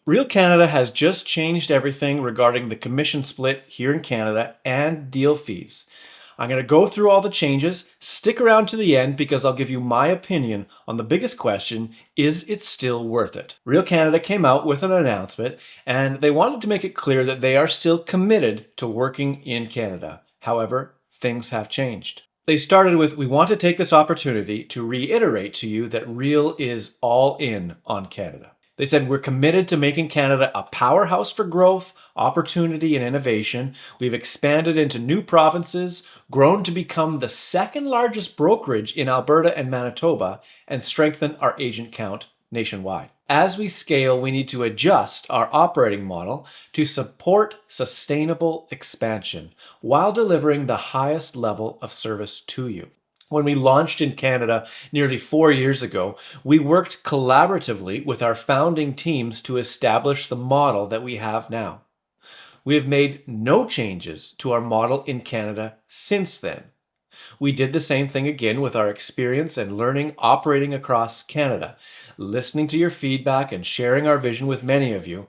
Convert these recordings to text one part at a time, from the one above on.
Real Canada has just changed everything regarding the commission split here in Canada and deal fees. I'm going to go through all the changes. Stick around to the end because I'll give you my opinion on the biggest question: is it still worth it? Real Canada came out with an announcement and they wanted to make it clear that they are still committed to working in Canada. However, things have changed. They started with, "We want to take this opportunity to reiterate to you that Real is all in on Canada." They said, "We're committed to making Canada a powerhouse for growth, opportunity, and innovation. We've expanded into new provinces, grown to become the second largest brokerage in Alberta and Manitoba, and strengthened our agent count nationwide. As we scale, we need to adjust our operating model to support sustainable expansion while delivering the highest level of service to you." When we launched in Canada nearly 4 years ago, we worked collaboratively with our founding teams to establish the model that we have now. We have made no changes to our model in Canada since then. We did the same thing again with our experience and learning operating across Canada, listening to your feedback and sharing our vision with many of you.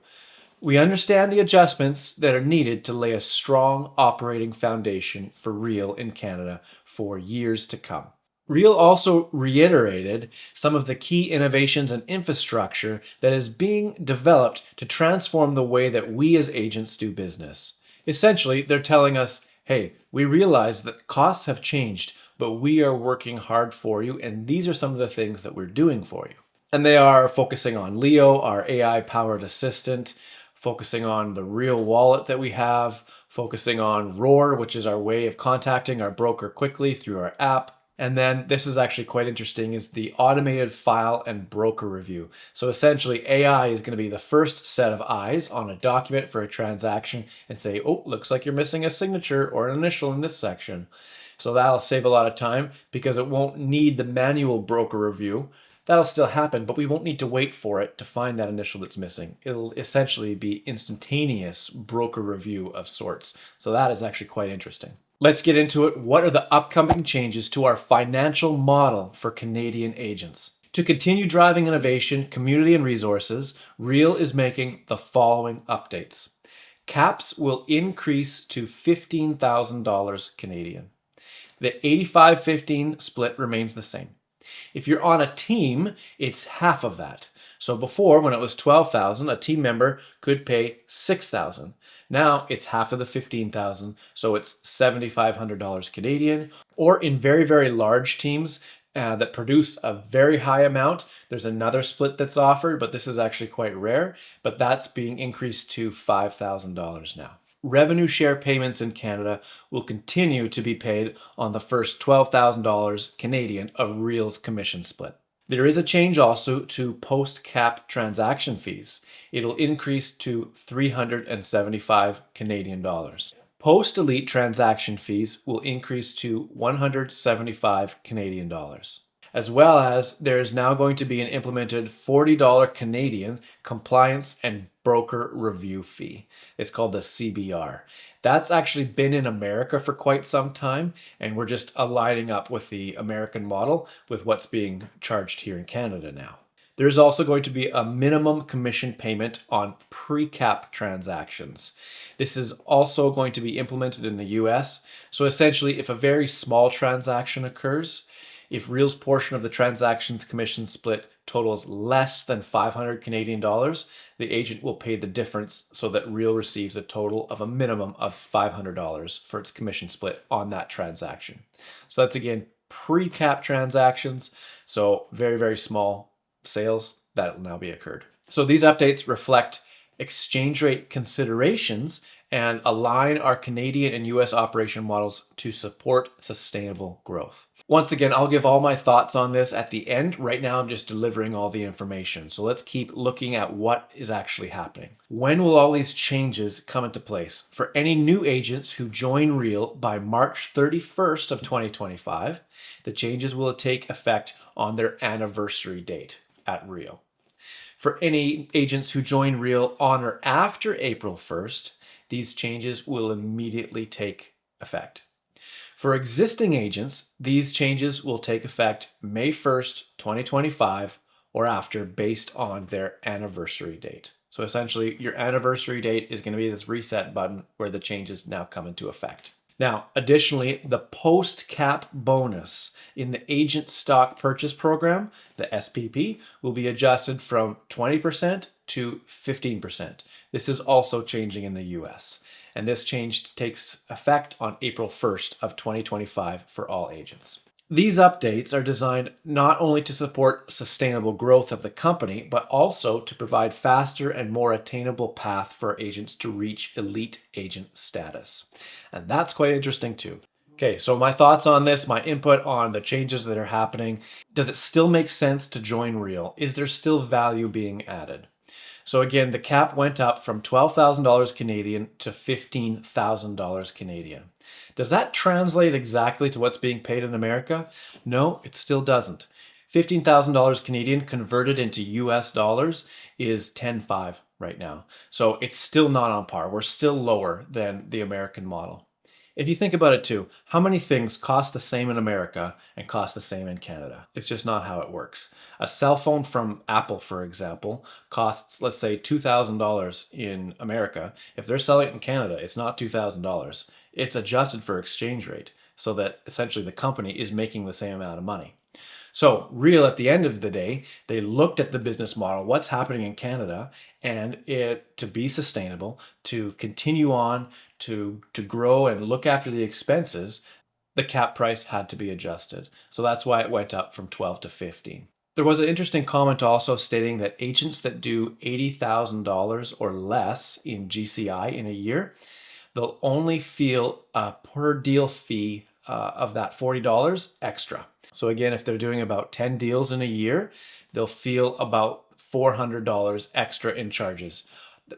We understand the adjustments that are needed to lay a strong operating foundation for Real in Canada for years to come. Real also reiterated some of the key innovations and infrastructure that is being developed to transform the way that we as agents do business. Essentially, they're telling us, "Hey, we realize that costs have changed, but we are working hard for you, and these are some of the things that we're doing for you." And they are focusing on Leo, our AI-powered assistant, focusing on the Real Wallet that we have, focusing on Roar, which is our way of contacting our broker quickly through our app. And then this is actually quite interesting, is the automated file and broker review. So essentially AI is going to be the first set of eyes on a document for a transaction and say, "Oh, looks like you're missing a signature or an initial in this section." So that'll save a lot of time because it won't need the manual broker review. That'll still happen, but we won't need to wait for it to find that initial that's missing. It'll essentially be instantaneous broker review of sorts. So that is actually quite interesting. Let's get into it. What are the upcoming changes to our financial model for Canadian agents? To continue driving innovation, community, and resources, Real is making the following updates. Caps will increase to $15,000 Canadian. The 85-15 split remains the same. If you're on a team, it's half of that. So before, when it was 12,000, a team member could pay 6,000. Now it's half of the 15,000, so it's $7,500 Canadian. Or in very, very large teams that produce a very high amount, there's another split that's offered, but this is actually quite rare, but that's being increased to $5,000 now. Revenue share payments in Canada will continue to be paid on the first $12,000 Canadian of Real's commission split. There is a change also to post-cap transaction fees. It'll increase to 375 Canadian dollars. Post-elite transaction fees will increase to 175 Canadian dollars. As well as there is now going to be an implemented $40 Canadian compliance and broker review fee. It's called the CBR. That's actually been in America for quite some time, and we're just aligning up with the American model with what's being charged here in Canada now. There's also going to be a minimum commission payment on pre-cap transactions. This is also going to be implemented in the US. So essentially, if a very small transaction occurs, if Real's portion of the transaction's commission split totals less than 500 Canadian dollars, the agent will pay the difference so that Real receives a total of a minimum of $500 for its commission split on that transaction. So that's again pre-cap transactions, so very, very small sales that will now be occurred. So these updates reflect exchange rate considerations and align our Canadian and US operation models to support sustainable growth. Once again, I'll give all my thoughts on this at the end. Right now, I'm just delivering all the information. So let's keep looking at what is actually happening. When will all these changes come into place? For any new agents who join Real by March 31st of 2025, the changes will take effect on their anniversary date at Real. For any agents who join Real on or after April 1st, these changes will immediately take effect. For existing agents, these changes will take effect May 1st, 2025 or after based on their anniversary date. So essentially, your anniversary date is going to be this reset button where the changes now come into effect. Now, additionally, the post-cap bonus in the agent stock purchase program, the SPP, will be adjusted from 20% to 15%. This is also changing in the US. And this change takes effect on April 1st of 2025 for all agents. These updates are designed not only to support sustainable growth of the company, but also to provide faster and more attainable path for agents to reach elite agent status. And that's quite interesting too. Okay, so my thoughts on this, my input on the changes that are happening. Does it still make sense to join Real? Is there still value being added? So again, the cap went up from $12,000 Canadian to $15,000 Canadian. Does that translate exactly to what's being paid in America? No, it still doesn't. $15,000 Canadian converted into US dollars is 10.5 right now. So it's still not on par. We're still lower than the American model. If you think about it too, how many things cost the same in America and cost the same in Canada? It's just not how it works. A cell phone from Apple, for example, costs, let's say, $2,000 in America. If they're selling it in Canada, it's not $2,000. It's adjusted for exchange rate so that essentially the company is making the same amount of money. So Real, at the end of the day, they looked at the business model, what's happening in Canada, and it to be sustainable, to continue on, to grow and look after the expenses, the cap price had to be adjusted. So that's why it went up from 12 to 15. There was an interesting comment also stating that agents that do $80,000 or less in GCI in a year, they'll only feel a per deal fee of that $40 extra. So again, if they're doing about 10 deals in a year, they'll feel about $400 extra in charges.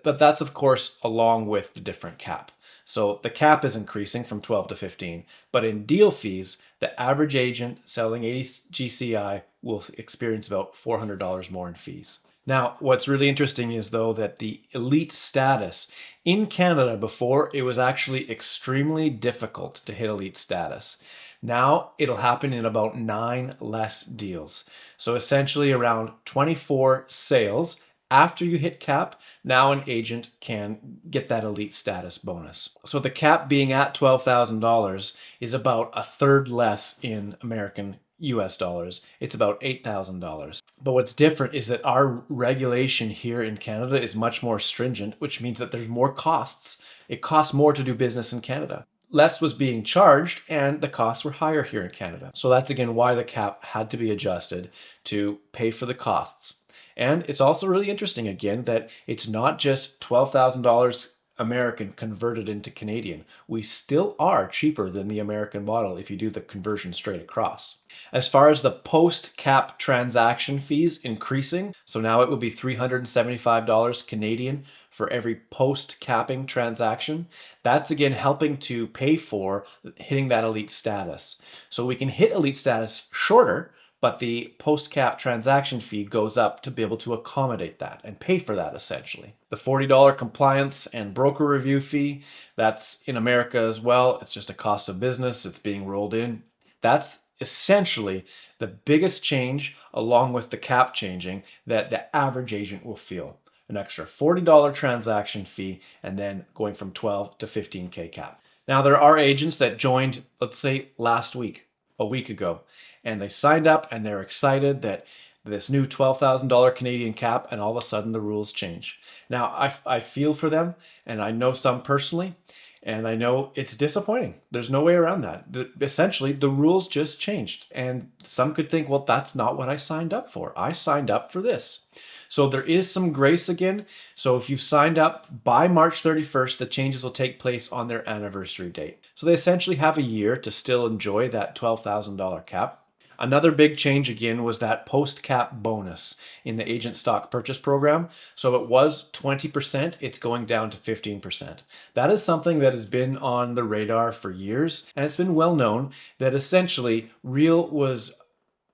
But that's of course along with the different cap. So the cap is increasing from 12 to 15, but in deal fees, the average agent selling 80 GCI will experience about $400 more in fees. Now, what's really interesting is though that the elite status in Canada before, it was actually extremely difficult to hit elite status. Now it'll happen in about 9 less deals. So essentially around 24 sales after you hit cap, now an agent can get that elite status bonus. So the cap being at $12,000 is about a third less in American US dollars. It's about $8,000. But what's different is that our regulation here in Canada is much more stringent, which means that there's more costs. It costs more to do business in Canada. Less was being charged and the costs were higher here in Canada. So that's again why the cap had to be adjusted to pay for the costs. And it's also really interesting again that it's not just $12,000 American converted into Canadian. We still are cheaper than the American model if you do the conversion straight across. As far as the post-cap transaction fees increasing, so now it will be $375 Canadian for every post-capping transaction. That's again helping to pay for hitting that elite status. So we can hit elite status shorter, but the post-cap transaction fee goes up to be able to accommodate that and pay for that essentially. The $40 compliance and broker review fee, that's in America as well. It's just a cost of business. It's being rolled in. That's essentially the biggest change along with the cap changing that the average agent will feel. An extra $40 transaction fee and then going from 12 to 15K cap. Now there are agents that joined, let's say last week, a week ago, and they signed up and they're excited that this new $12,000 Canadian cap, and all of a sudden the rules change. Now I feel for them, and I know some personally, and I know it's disappointing. There's no way around that. Essentially, the rules just changed, and some could think, well, that's not what I signed up for. I signed up for this. So there is some grace again. So if you've signed up by March 31st, the changes will take place on their anniversary date. So they essentially have a year to still enjoy that $12,000 cap. Another big change again was that post-cap bonus in the agent stock purchase program. So it was 20%, it's going down to 15%. That is something that has been on the radar for years, and it's been well known that essentially Real was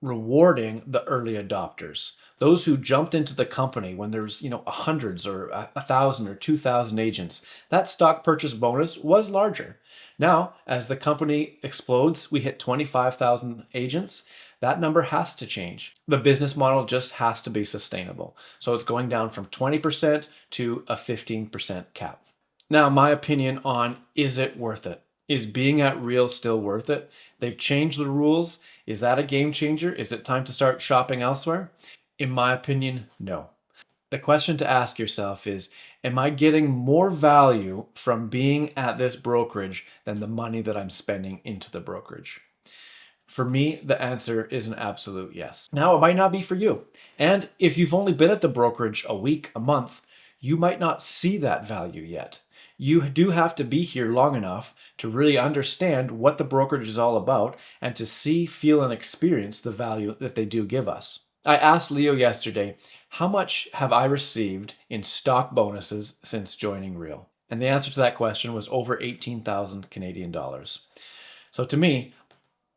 rewarding the early adopters. Those who jumped into the company when there's, hundreds or 1,000 or 2,000 agents, that stock purchase bonus was larger. Now, as the company explodes, we hit 25,000 agents. That number has to change. The business model just has to be sustainable. So it's going down from 20% to a 15% cap. Now, my opinion on, is it worth it? Is being at Real still worth it? They've changed the rules. Is that a game changer? Is it time to start shopping elsewhere? In my opinion, no. The question to ask yourself is, am I getting more value from being at this brokerage than the money that I'm spending into the brokerage? For me, the answer is an absolute yes. Now, it might not be for you. And if you've only been at the brokerage a week, a month, you might not see that value yet. You do have to be here long enough to really understand what the brokerage is all about and to see, feel, and experience the value that they do give us. I asked Leo yesterday, how much have I received in stock bonuses since joining Real? And the answer to that question was over 18,000 Canadian dollars. So to me,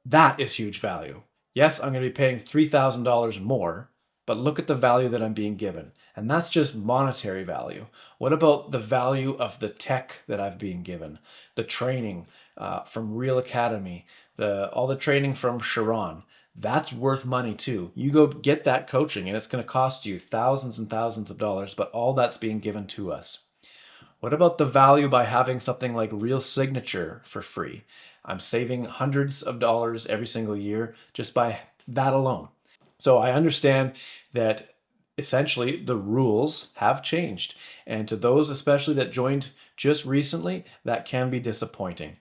that is huge value. Yes, I'm going to be paying $3,000 more, but look at the value that I'm being given. And that's just monetary value. What about the value of the tech that I've been given? The training from Real Academy, all the training from Sharon. That's worth money too. You go get that coaching and it's going to cost you thousands and thousands of dollars, but all that's being given to us. What about the value by having something like Real Signature for free? I'm saving hundreds of dollars every single year just by that alone. So I understand that essentially the rules have changed. And to those especially that joined just recently, that can be disappointing.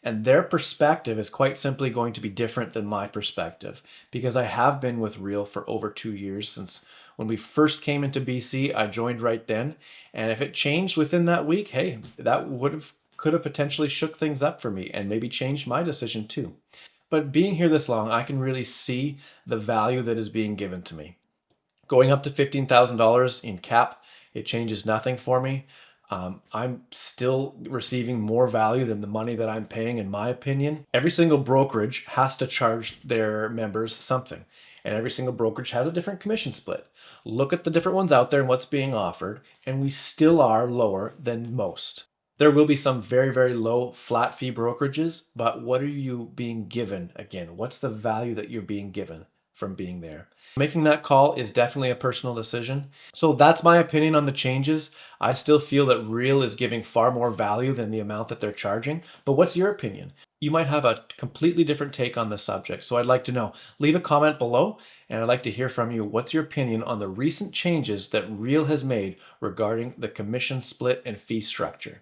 And their perspective is quite simply going to be different than my perspective because I have been with Real for over 2 years. Since when we first came into BC, I joined right then. And if it changed within that week, hey, that could have potentially shook things up for me and maybe changed my decision too. But being here this long, I can really see the value that is being given to me. Going up to $15,000 in cap, it changes nothing for me. I'm still receiving more value than the money that I'm paying, in my opinion. Every single brokerage has to charge their members something, and every single brokerage has a different commission split. Look at the different ones out there and what's being offered, and we still are lower than most. There will be some very, very low flat fee brokerages, but what are you being given again? What's the value that you're being given from being there? Making that call is definitely a personal decision. So that's my opinion on the changes. I still feel that Real is giving far more value than the amount that they're charging. But what's your opinion? You might have a completely different take on the subject. So I'd like to know. Leave a comment below, and I'd like to hear from you. What's your opinion on the recent changes that Real has made regarding the commission split and fee structure?